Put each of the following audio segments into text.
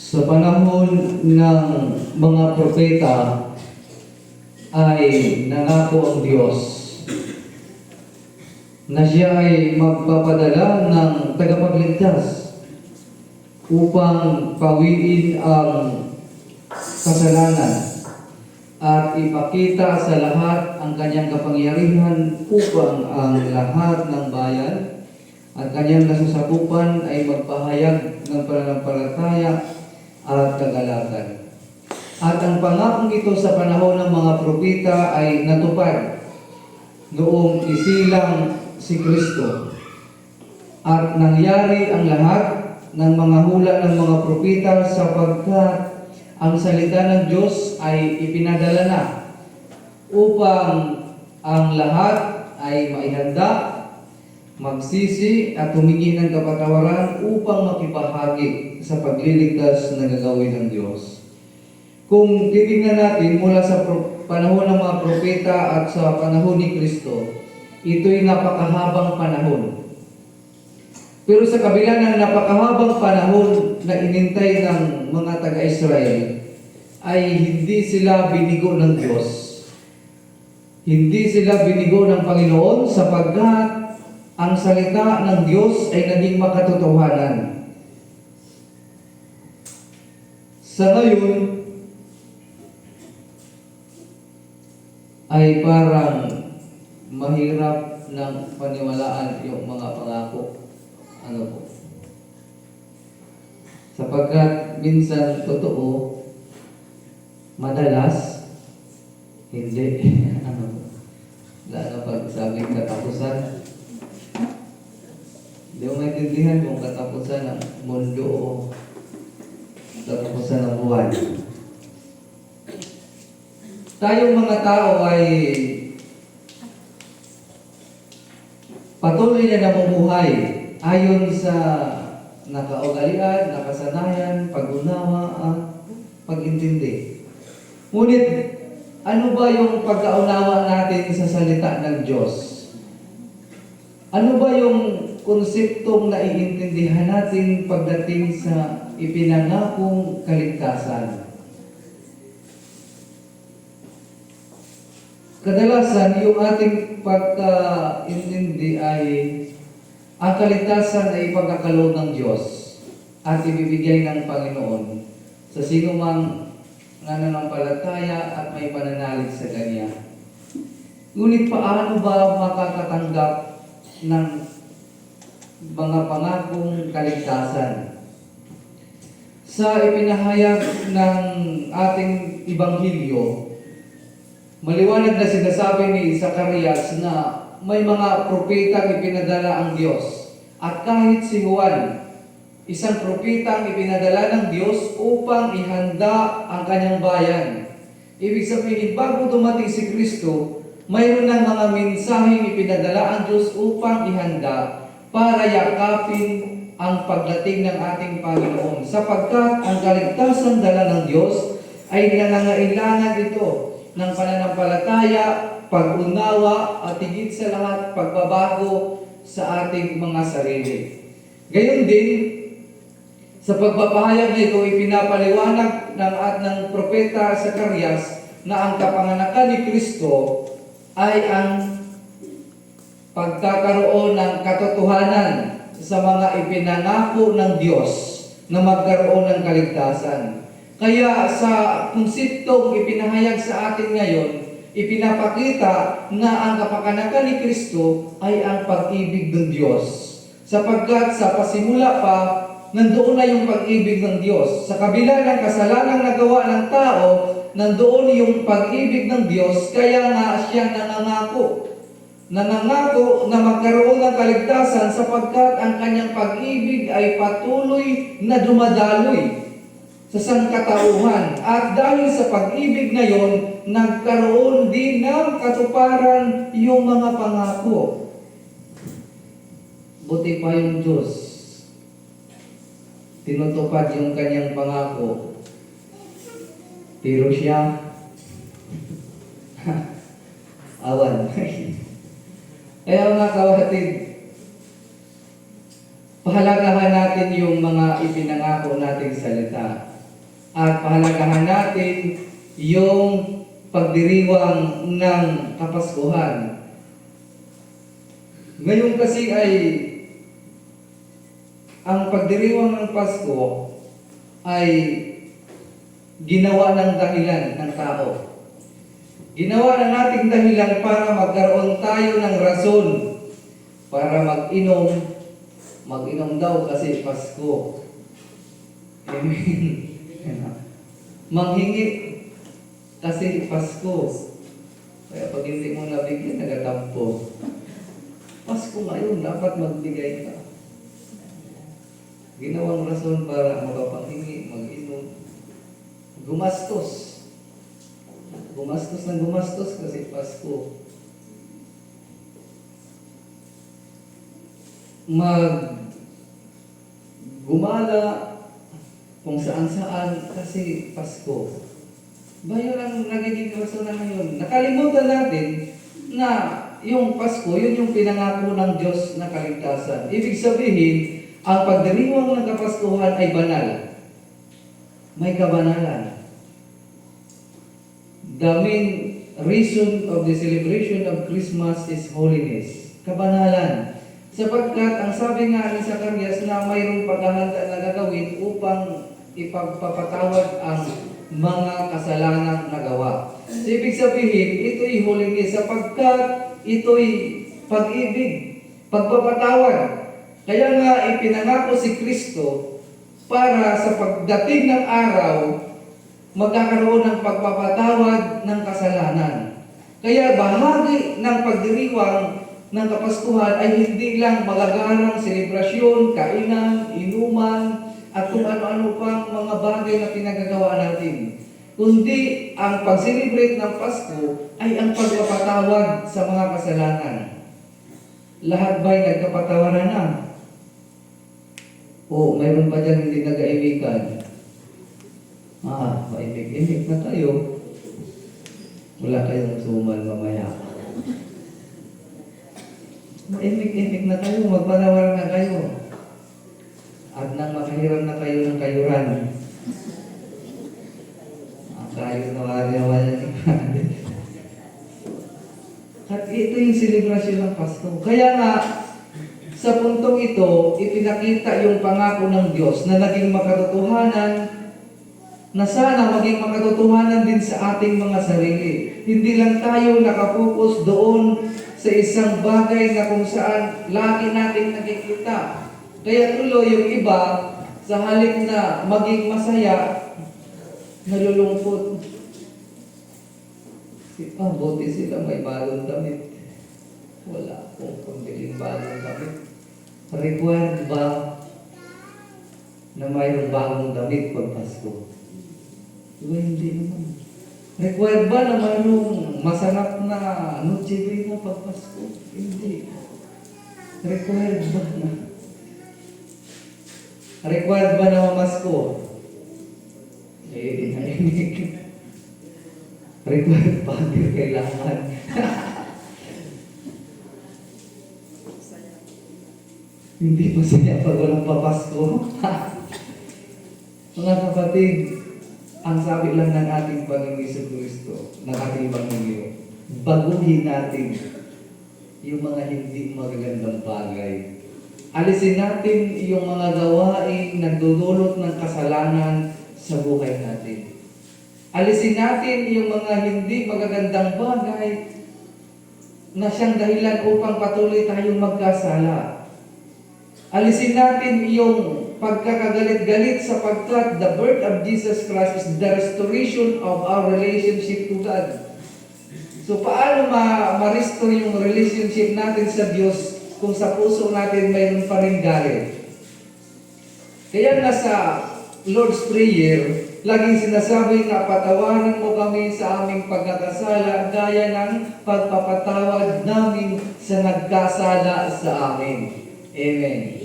Sa panahon ng mga propeta ay nangako ang Diyos na siya ay magpapadala ng tagapagligtas upang pawiin ang kasalanan at ipakita sa lahat ang kanyang kapangyarihan upang ang lahat ng bayan at kanyang nasasakupan ay magpahayag ng pananampalataya at kagalakan. At ang pangakong ito sa panahon ng mga propeta ay natupad noong isilang si Kristo. At nangyari ang lahat ng mga hula ng mga propeta sapagkat ang salita ng Diyos ay ipinadala na upang ang lahat ay maihanda, magsisi at humingi ng kapatawaran upang makibahagi sa pagliligtas na gagawin ng Diyos. Kung titingnan natin mula sa panahon ng mga propeta at sa panahon ni Kristo, ito'y napakahabang panahon. Pero sa kabila ng napakahabang panahon na inintay ng mga taga-Israel, ay hindi sila binigo ng Diyos. Hindi sila binigo ng Panginoon sapagkat ang salita ng Diyos ay naging makatotohanan. Sa ngayon, ay parang mahirap ng paniwalaan yung mga pangako. Ano po? Sapagkat minsan totoo, madalas hindi. Ano po? Lalo pag sabing katapusan, hindi mo maintindihan kung katapusan ng mundo o katapusan ng buwan. Tayong mga tao ay patuloy na namumuhay ayon sa nakaugalian, nakasanayan, pag-unawa at pag-intindi. Ngunit, ano ba yung pagkaunawa natin sa salita ng Diyos? Ano ba yung konseptong naiintindihan natin pagdating sa ipinangakong kaligtasan? Kadalasan, yung ating pagkaintindi ay ang kaligtasan ay ipagkakaloob ng Diyos at ibibigay ng Panginoon sa sino mang nananampalataya at may pananalig sa Kanya. Ngunit paano ba makakatanggap ng mga pangakong kaligtasan? Sa ipinahayag ng ating Ibanghilyo, maliwanag na sinasabi ni Zacarias na may mga propetang ipinadala ang Diyos. At kahit si Juan, isang propetang ipinadala ng Diyos upang ihanda ang kanyang bayan. Ibig sabihin, bago dumating si Kristo, mayroon ng mga mensaheng ipinadala ang Diyos upang ihanda para yakapin ang pagdating ng ating Panginoon. Sapagkat ang kaligtasan dala ng Diyos ay nangangailangan ito ng pananampalataya, pag-unawa, at higit sa lahat, pagbabago sa ating mga sarili. Gayon din, sa pagpapahayag nito, ipinapaliwanag ng propeta Zacarias na ang kapanganakan ni Kristo ay ang pagkakaroon ng katotohanan sa mga ipinangako ng Diyos na magkaroon ng kaligtasan. Kaya sa konseptong ipinahayag sa atin ngayon, ipinapakita na ang kapanganakan ni Kristo ay ang pag-ibig ng Diyos. Sapagkat sa pasimula pa, nandoon na yung pag-ibig ng Diyos. Sa kabila ng kasalanang nagawa ng tao, nandoon yung pag-ibig ng Diyos, kaya nga siya nangangako. Nangangako na magkaroon ng kaligtasan sapagkat ang kanyang pag-ibig ay patuloy na dumadaloy sa sangkatauhan. At dahil sa pag-ibig na yon, nagkaroon din ng katuparan yung mga pangako. Buti pa yung Diyos, tinutupad yung kanyang pangako. Pero siya, awan. Kaya mga kapatid, pahalagahan natin yung mga ipinangako nating salita. at pahalagahan natin yung pagdiriwang ng Kapaskuhan. Ngayon kasi ay ang pagdiriwang ng Pasko ay ginawa ng dahilan ng tao. Ginawa na nating dahilan para magkaroon tayo ng rason para mag-inom. Mag-inom daw kasi Pasko. Amen. Manghingi kasi Pasko. Kaya pag hindi mo nabigyan, nagatampo. Pasko ngayon, dapat magbigay ka. Ginawang rason para makapanghingi, mag-inom. Gumastos. Gumastos ng gumastos kasi Pasko. Gumala kung saan-saan kasi Pasko. Bayo lang nagiging rason na ngayon. Nakalimutan natin na yung Pasko, yun yung pinangako ng Diyos na kaligtasan. Ibig sabihin, ang pagdiriwang ng Kapaskuhan ay banal. May kabanalan. The main reason of the celebration of Christmas is holiness. Kabanalan. Sapagkat ang sabi nga ni Zacarias na mayroong paghahanda na gagawin upang ipagpapatawad ang mga kasalanang nagawa. So, ibig sabihin, ito'y holiness sapagkat ito'y pag-ibig, pagpapatawad. Kaya nga ipinangako si Kristo para sa pagdating ng araw, magkakaroon ng pagpapatawad ng kasalanan. Kaya bahagi ng pagdiriwang ng Kapaskuhan ay hindi lang magagarang selebrasyon, kainan, inuman, at kung ano-ano pang mga bagay na pinagagawa natin. Kundi ang pag-celebrate ng Pasko ay ang pagpapatawad sa mga kasalanan. Lahat ba'y nagkapatawaran na? O mayroon pa dyan hindi nag-aimikan? Maimik-imik na kayo. Wala kayong sumal mamaya. Maimik-imik na kayo, magpatawaran na kayo. At nang makahiram na kayo ng kayuran. Kayo na wari-wari yan. At ito yung selebrasyon ng Pasko. Kaya nga, sa puntong ito, ipinakita yung pangako ng Diyos na naging makatotohanan, na sana maging makatotohanan din sa ating mga sarili. Hindi lang tayo nakapokus doon sa isang bagay na kung saan lagi nating nakikita. Kaya tuloy yung iba, sa halip na maging masaya, nalulungkot. Buti sila may bagong damit. Wala akong pambiling bagong damit. Required ba na mayroong bagong damit pag Pasko? Diba hindi naman. Required ba na mayroong masarap na Noche Buena pag Pasko? Hindi. Required ba na? Required ba na mamasko? Inainig. Required pa, hindi kailangan. Hindi masaya pag walang papasko. Mga kapatid, ang sabi lang ng ating Panginoon Jesucristo, ng ating Panginoon, baguhin natin yung mga hindi magagandang bagay. Alisin natin yung mga gawain nagdudulot ng kasalanan sa buhay natin. Alisin natin yung mga hindi magagandang bagay na siyang dahilan upang patuloy tayong magkasala. Alisin natin yung pagkakagalit-galit sapagkat the birth of Jesus Christ is the restoration of our relationship to God. So paano ma-restore yung relationship natin sa Diyos kung sa puso natin mayroon pa rin galit? Kaya nga sa Lord's Prayer, laging sinasabi na patawarin mo kami sa aming pagkakasala gaya ng pagpapatawad namin sa nagkasala sa amin. Amen.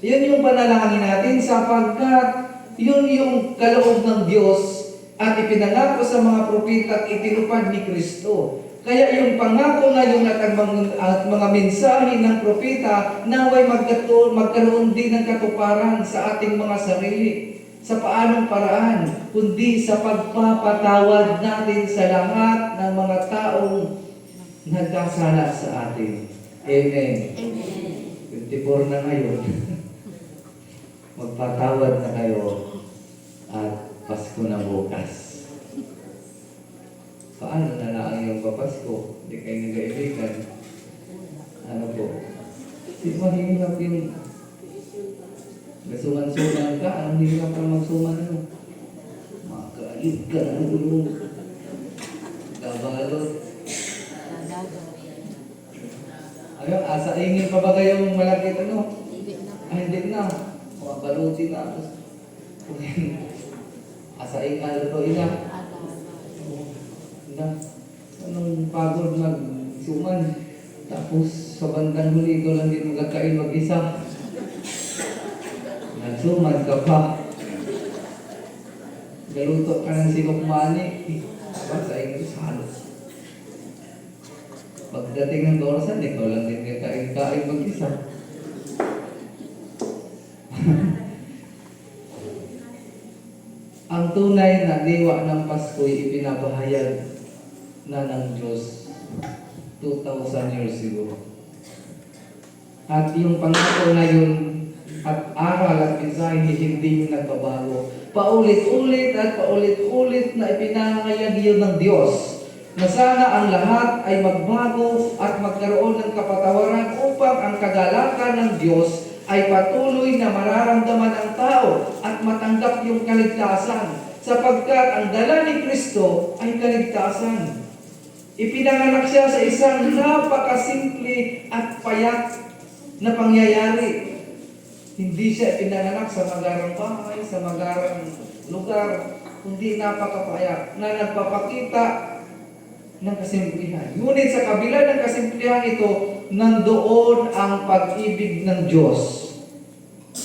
Yun yung panalangin natin sapagkat yun yung kaloob ng Diyos at ipinangako sa mga propeta at itinupad ni Kristo. Kaya yung pangako na yung at mga mensahe ng propeta naway magkaroon din ng katuparan sa ating mga sarili. Sa paanong paraan? Kundi sa pagpapatawad natin sa lahat ng mga taong nagkasala sa atin. Amen. 24 na ngayon. Magpatawad na kayo at Pasko na bukas. Paano na lang yung papasko? Hindi kayo nag-aibigan. Ano po? Di ba hirap yung suman-suman ka? Anong hirap kang magsuman? Ano? Makakaayod ka na yung gabalot. Ayun, asaingin pa ba kayong malakit ano? Ay, hindi na. Makabalutin na. Asaing ano ina. Na, anong pagod mag-suman. Tapos sa bandang huli ko lang din magkakain mag-isa. Nagsuman ka pa. Galuto ka ng sinok mani. Sa inyo sa halos. Pagdating ng orasan, ikaw lang din kakain-kain mag-isa. Ang tunay na diwa ng Pasko'y ipinapahayag na ng Diyos 2,000 years ago. At yung pangako na yun at aral at mensahe hindi yung nagbabago. Paulit-ulit at paulit-ulit na ipinahayag yun ng Diyos na sana ang lahat ay magbago at magkaroon ng kapatawaran upang ang kagalakan ng Diyos ay patuloy na mararamdaman ng tao at matanggap yung kaligtasan sapagkat ang dala ni Kristo ay kaligtasan. Ipinanganak siya sa isang napakasimple at payak na pangyayari. Hindi siya ipinanganak sa magarang bahay, sa magarang lugar, kundi napakapayak na nagpapakita ng kasimplihan. Ngunit sa kabila ng kasimplihan ito, nandoon ang pag-ibig ng Diyos.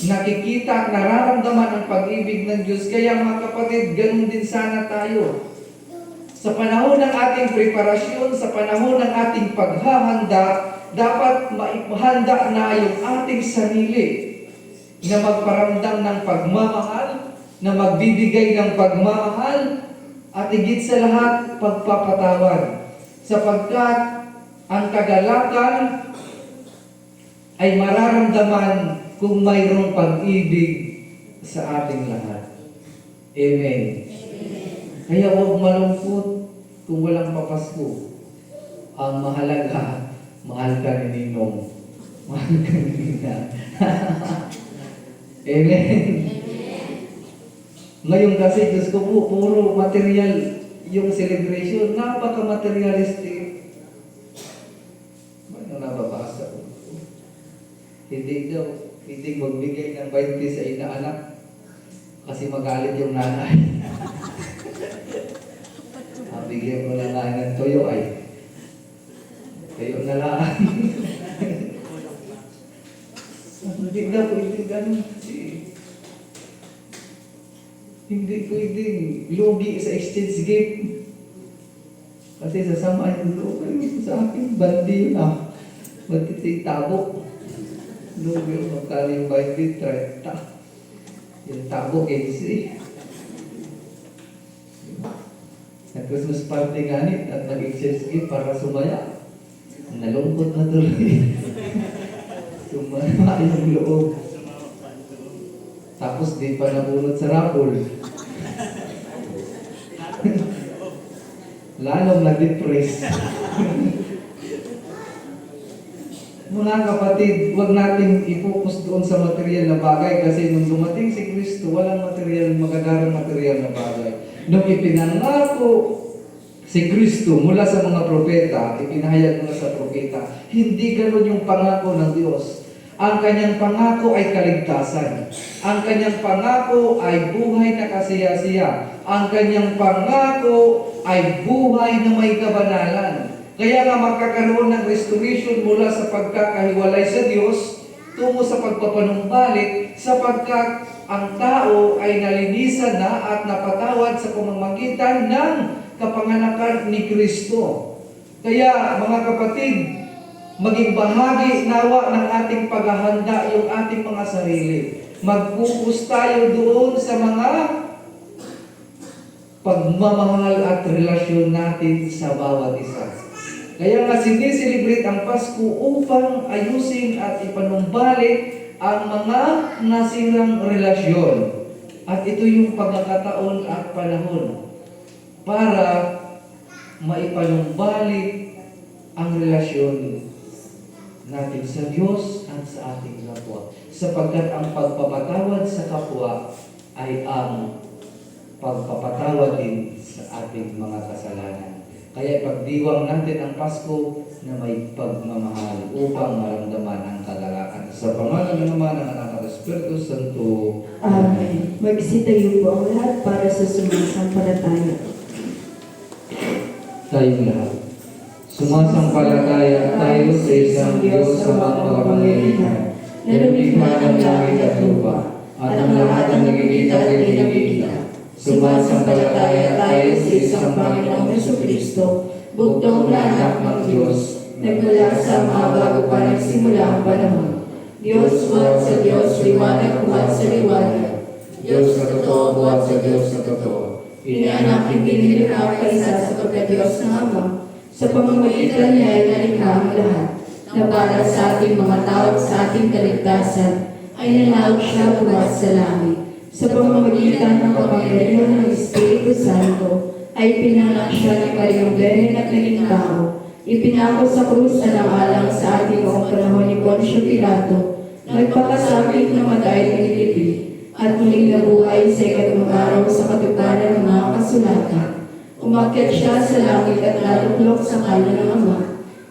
Nakikita at nararamdaman ang pag-ibig ng Diyos. Kaya mga kapatid, ganun din sana tayo. Sa panahon ng ating preparasyon, sa panahon ng ating paghahanda, dapat maihanda na yung ating sarili na magparamdam ng pagmamahal, na magbibigay ng pagmamahal, at higit sa lahat, pagpapatawad. Sapagkat ang kagalakan ay mararamdaman kung mayroong pag-ibig sa ating lahat. Amen. Kaya huwag malungkot kung walang papasko. Ang mahalaga, mahal ka ni Ninong. Mahal ka ni Nina. Amen. Ngayon kasi, Diyos ko po, puro material yung celebration. Napaka-materialistic. Ano nababasa ko? Hindi daw, hindi magbigay ng 20 sa inaanak kasi magalit yung nanay. Bigyan ko na nga ng toyo ay. Toyo na lang. Hindi na pwede ganun. Hindi pwedeng lugi sa exchange gift. Kasi sasama yung lugi sa akin. Bandi yun ah. Bandi tabo. Lugi yun. Magkala yung 20, 30. Yung tabo, 15. Nag-Christmas party nga at nag-exchange gift para sumaya. Nalungkot na tuloy. Sumaya yung loob. Tapos di pa nabunod sa raffle. Lalong na-depress. Mga kapatid, huwag nating i-focus doon sa material na bagay kasi nung dumating si Kristo, walang material, magagarang material na bagay. Nung ipinangako si Kristo mula sa mga propeta, ipinahayag mula sa propeta, hindi ganun yung pangako ng Diyos. Ang kanyang pangako ay kaligtasan. Ang kanyang pangako ay buhay na kasiyasiya. Ang kanyang pangako ay buhay na may kabanalan. Kaya nga magkakaroon ng restoration mula sa pagkakahiwalay sa Diyos tungo sa pagpapanumbalik sapagkat ang tao ay nalinisan na at napatawad sa pamamagitan ng kapanganakan ni Kristo. Kaya mga kapatid, maging bahagi nawa ng ating paghahanda yung ating mga sarili. mag-focus tayo doon sa mga pagmamahal at relasyon natin sa bawat isa. Kaya nga sineselebrate ang Pasko upang ayusin at ipanumbalik ang mga nasirang relasyon. At ito yung pagkakataon at panahon para maipanumbalik ang relasyon natin sa Diyos at sa ating kapwa. Sapagkat ang pagpapatawad sa kapwa ay ang pagpapatawad din sa ating mga kasalanan. Kaya ipagdiwang natin ang Pasko na may pagmamahal upang maramdaman ang kagalakan. Sa pangalan naman ng Anak at Espiritu Santo. Amen. Magsitayo po ang lahat para sa sumasampalataya. Tayong lahat. Sumasampalataya tayo sa isang Diyos sa mga makapangyarihan, na lumikha ng langit at lupa, at ang lahat ng nakikita at pinakikita. Sumasampalataya tayo sa isang Panginoong Jesucristo, bugtong na anak ng Diyos, nagmula sa mga bago pa nagsimula ang panahon. Diyos buhat sa Diyos, liwanag buhat sa liwanag. Diyos na totoo buhat sa Diyos na totoo. Inianak hindi nilikha kaisa sa pagka-Diyos ng Ama. Sa pamamagitan niya ay nalikha ang lahat, na para sa ating mga tao at sa ating kaligtasan, ay nanawag siya buhat sa langit. Sa pamamagitan ng kapangyarihan ng Espiritu Santo, ay pinanganak siya ni Mariang Beren at naging tao. Ipinako sa krus alang-alang sa ating noong panahon ni Poncio Pilato, nagpakasakit na matay at nilipid, at muling nabuhay sa ikatlong araw sa katuparan ng mga kasulatan. Umakyat siya sa langit at natuklok sa kanan ng Ama,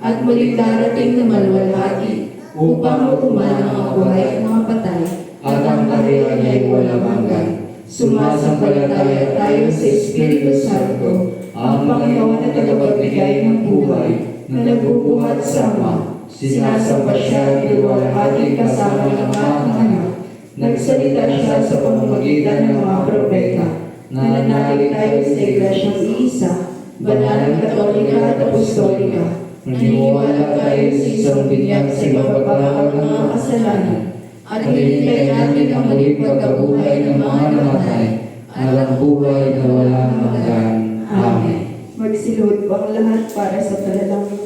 at muling darating na maluwalhati upang hukuman ang mga buhay at mga patay, at ang kaharian niya ay walang hanggan. Sumasampalataya tayo sa Espiritu Santo, ang Panginoon na tagapagbigay ng buhay, na nagbubuhat sa Ama. Sinasamba siya at niluwalhati kasama ng mga anak. Nagsalita siya sa pamamagitan ng mga propeta. Nananalig tayo sa Iglesyang iisa, banal, katolika at apostolika. Naniniwala tayo sa isang binyag sa ibababawag ng mga kasalanan. At hinihintay natin ang muling pagkabuhay ng mga namatay, at ang buhay na walang hanggan. Amen. Magsiluhod po ang lahat para sa panalangin.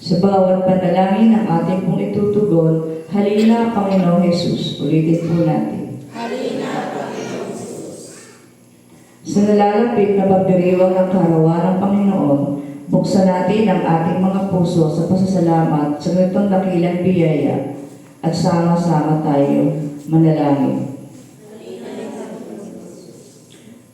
Sa bawat panalangin ng ating pong itutugon, halina Panginoong Jesus. Ulitin po natin. Halina Panginoong Jesus. Sa nalalapit na pagdiriwang ng karawan ng Panginoon, buksan natin ang ating mga puso sa pasasalamat sa ganitong dakilang biyaya at sama-sama tayo manalangin.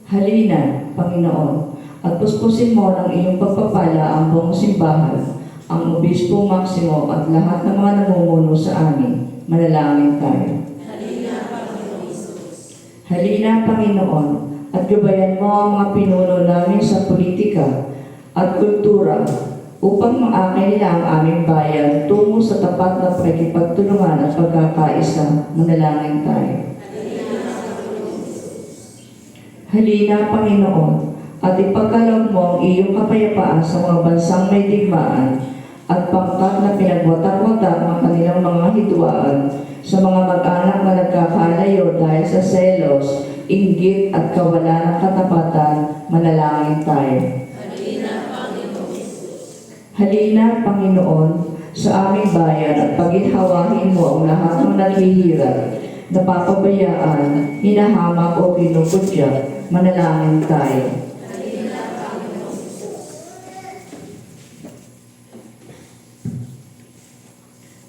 Halina, Panginoon, at puspusin mo ng iyong pagpapala ang buong simbahan, ang Obispo Maximo at lahat ng mga namumuno sa amin. Manalangin tayo. Halina, Panginoon Jesus. Halina, Panginoon, at gabayan mo ang mga pinuno namin sa politika at kultura upang maakay nila ang aming bayan tungo sa tapat na pakikipagtulungan at pagkakaisa. Manalangin tayo. Halina, Panginoon, at ipagkaloob mo ang iyong kapayapaan sa mga bansang may digmaan at pangkat na pinagwatak-watak ang kanilang mga hidwaan sa mga mag-anak na nagkakalayo dahil sa selos, inggit at kawalan ng katapatan. Manalangin tayo. Halina, Panginoon. Halina, Panginoon, sa aming bayan at paginhawahin mo ang lahat ng naghihirap, napapabayaan, hinahamak o kinukutya. Manalangin tayo.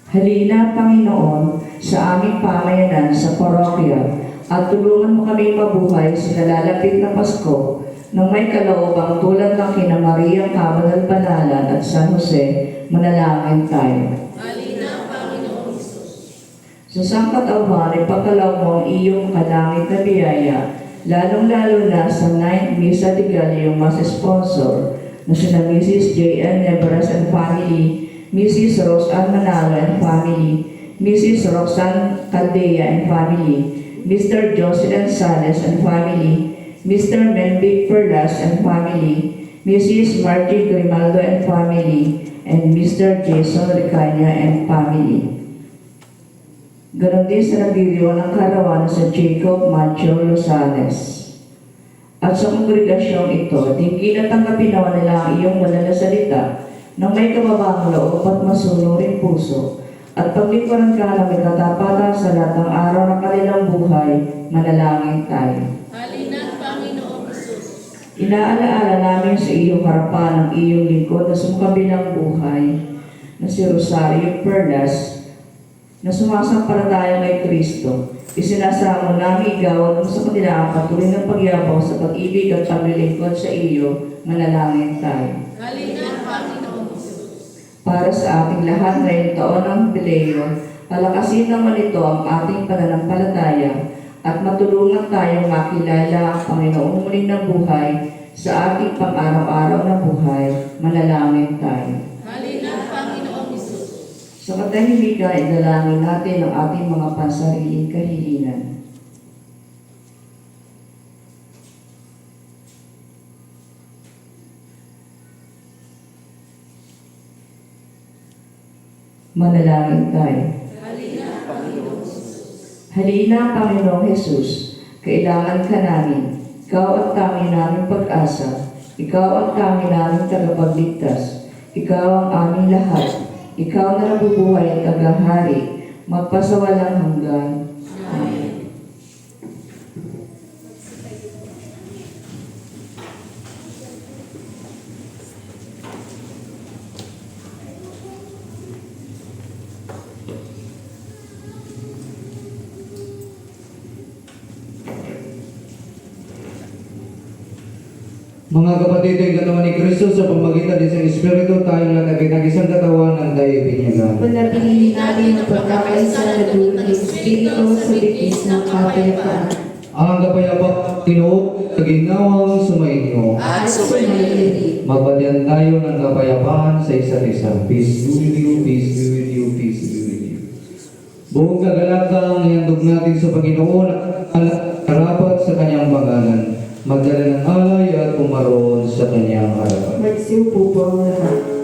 Halina, Panginoon, sa aming pamayanan sa parokya at tulungan mo kami mabuhay sa nalalapit na Pasko nang may kaloobang tulad ng kina Maria Kabanal-Banalan at San Jose. Manalangin tayo. Halina, Panginoon Jesus. Sa sangkatauhan, ipagkalaw mo ang iyong kalangit na biyaya, lalong-lalo na sa 9th Misa de Gallo mas sponsor na sina Mrs. J.N. Neveras and family, Mrs. Rose Ann Manalo and family, Mrs. Roxanne Caldea and family, Mr. Jocelyn Sales and family, Mr. Melvic Perlas and family, Mrs. Margie Grimaldo and family, and Mr. Jason Ricaña and family. Ganon din sa nagdiriwang ng karawan sa Jacob Macho Lozales. At sa kongregasyong ito, dinggin at tanggapin naman nila ang iyong banal na salita ng may kababang loob at masunong rin puso at paglingkuran ka na may katapatan sa lahat ng araw ng kanilang buhay, manalangin tayo. Halina, Panginoong Hesus. Inaalaala namin sa iyong harapan ang iyong lingkod na sumkabilang buhay na si Rosario Perlas na sumasampalataya kay Kristo. Isinasamo namin igawad mo sa kanila ang patuloy ng pagyabaw sa pag-ibig at paglilingkod sa iyo, manalangin tayo. Halina, Panginoong Hesus. Para sa ating lahat ngayong taon ng Jubileo, palakasin naman ito ang ating pananampalataya at matulungan tayong makilala ang Panginoong muli ng buhay sa ating pang-araw-araw na buhay, manalangin tayo. Halina, Panginoong Hesus. Sa katahimikan, idalangin natin ang ating mga pansariling kahilingan. Manalangin tayo. Halina, Panginoong Hesus. Halina, Panginoong Hesus, kailangan ka namin. Ikaw ang kami naming pag-asa. Ikaw ang kami naming tagapagligtas. Ikaw ang aming lahat. Ikaw na nabubuhay at tagahari, magpasawalang hanggan. Amen. Mga kapatid ay katawan ni Kristo sa pamagitan ng isang Espiritu tayong lahat ay nag-isang katawan ng tayo binyagan. Panatilihin natin ang pagkakaisa na dulot ng Espiritu sa bigis ng kapayapaan. Ang kapayapaan Ginoo sa ginawang sumainyo. At sumayin. Magbatian tayo ng kapayapaan sa isa't isa. Peace be with you, peace be with you, peace be with you. Buong kagalagang ihandog natin sa Panginoon ang karapat sa kanyang pangalan. Magdala ng alay at pumaroon sa kanyang harapan. Magsiupo po ang lahat.